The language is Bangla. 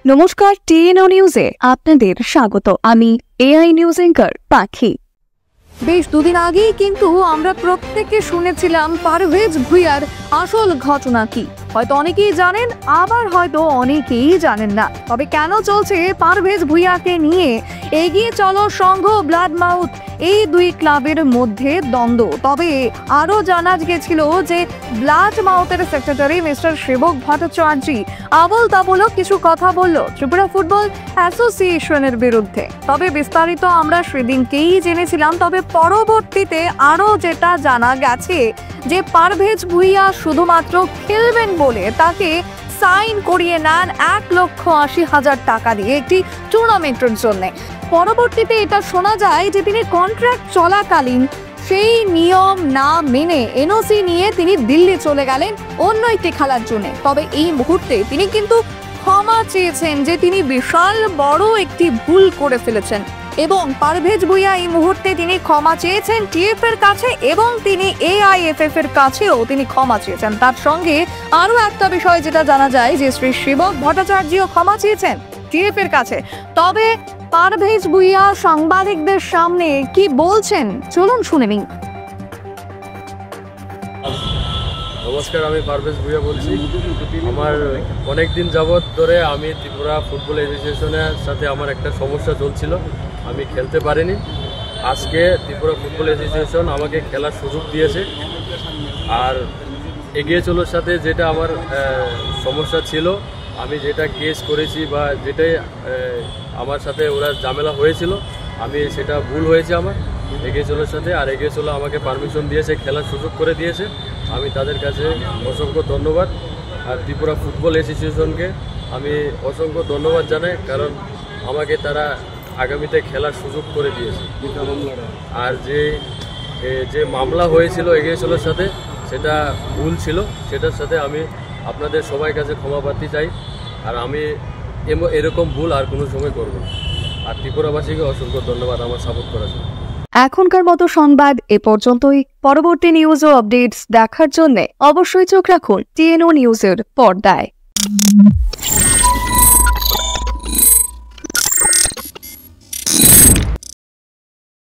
নমস্কার, টিএনও নিউজে আপনাদের স্বাগত। আমি এআই নিউজ অ্যাঙ্কার পাখি। বেশ দুদিন আগেই কিন্তু আমরা প্রত্যেকে শুনেছিলাম পারভেজ ভুঁইয়ার আসল ঘটনা কি। হয়তো অনেকেই জানেন, আবার হয়তো অনেকেই জানেন না। তবে কেন চলছে পারভেজ ভুঁইয়াকে নিয়ে এগিয়ে চলো সংঘ ব্লাড মাউথ এই দুই ক্লাবের মধ্যে দ্বন্দ্ব? তবে আরও জানা গেছিল যে ব্লাড মাউথের সেক্রেটারি মিস্টার সেবক ভট্টাচার্য আবল তাবল কিছু কথা বলল ত্রিপুরা ফুটবল অ্যাসোসিয়েশনের বিরুদ্ধে। তবে বিস্তারিত আমরা সেদিনকেই জেনেছিলাম। তবে পরবর্তীতে আরও যেটা জানা গেছে যে পারভেজ ভুঁইয়া শুধুমাত্র খেলবেন বলে তাকে সাইন করিয়ে নেন 1,80,000 টাকা দিয়ে একটি টুর্নামেন্টের জন্য। পরবর্তীতে এটা শোনা যায় যে তিনি কন্ট্রাক্ট চলাকালীন সেই নিয়ম না মেনে এনওসি নিয়ে তিনি দিল্লি চলে গেলেন অন্য একটি খেলার জন্য। তবে এই মুহূর্তে তিনি কিন্তু ক্ষমা চেয়েছেন যে তিনি বিশাল বড় একটি ভুল করে ফেলেছেন, এবং পারভেজ ভুঁইয়া এই মুহূর্তে তিনি ক্ষমা চেয়েছেন টিএফ এর কাছে এবং তিনি এআইএফএফ এর কাছেও তিনি ক্ষমা চেয়েছেন। তার সঙ্গে আরো একটা বিষয় যেটা জানা যায় যে শ্রী সেবক ভট্টাচার্যও ক্ষমা চেয়েছেন টিএফ এর কাছে। তবে পারভেজ ভুঁইয়া সাংবাদিকদের সামনে কি বলছেন চলুন শুনে নিন। নমস্কার, আমি পারভেজ ভুঁইয়া বলছি। আমার অনেক দিন যাবৎ ধরে আমি ত্রিপুরা ফুটবল অ্যাসোসিয়েশনের সাথে আমার একটা সমস্যা চলছিল, আমি খেলতে পারিনি। আজকে ত্রিপুরা ফুটবল অ্যাসোসিয়েশন আমাকে খেলার সুযোগ দিয়েছে। আর এগিয়ে চলার সাথে যেটা আমার সমস্যা ছিল, আমি যেটা কেস করেছি বা যেটাই আমার সাথে ওরা ঝামেলা হয়েছিল, আমি সেটা ভুল হয়েছে আমার এগিয়ে চলার সাথে। আর এগিয়ে চলা আমাকে পারমিশন দিয়েছে, খেলার সুযোগ করে দিয়েছে। আমি তাদের কাছে অসংখ্য ধন্যবাদ। আর ত্রিপুরা ফুটবল অ্যাসোসিয়েশনকে আমি অসংখ্য ধন্যবাদ জানাই, কারণ আমাকে তারা আগামীতে খেলার সুযোগ করে দিয়েছে। আর যে মামলা হয়েছিল এগিয়ে চলার সাথে, সেটা ভুল ছিল। সেটার সাথে আমি আপনাদের সবার কাছে ক্ষমা প্রার্থী চাই। আর আমি এরকম ভুল আর কোনো সময় করব না। আর ত্রিপুরাবাসীকে অসংখ্য ধন্যবাদ আমার সাপোর্ট করার জন্য। এখনকার মতো সংবাদ এ পর্যন্তই। পরবর্তী নিউজ ও আপডেটস দেখার জন্য অবশ্যই চোখ রাখুন টিএনও নিউজের পর্দায়।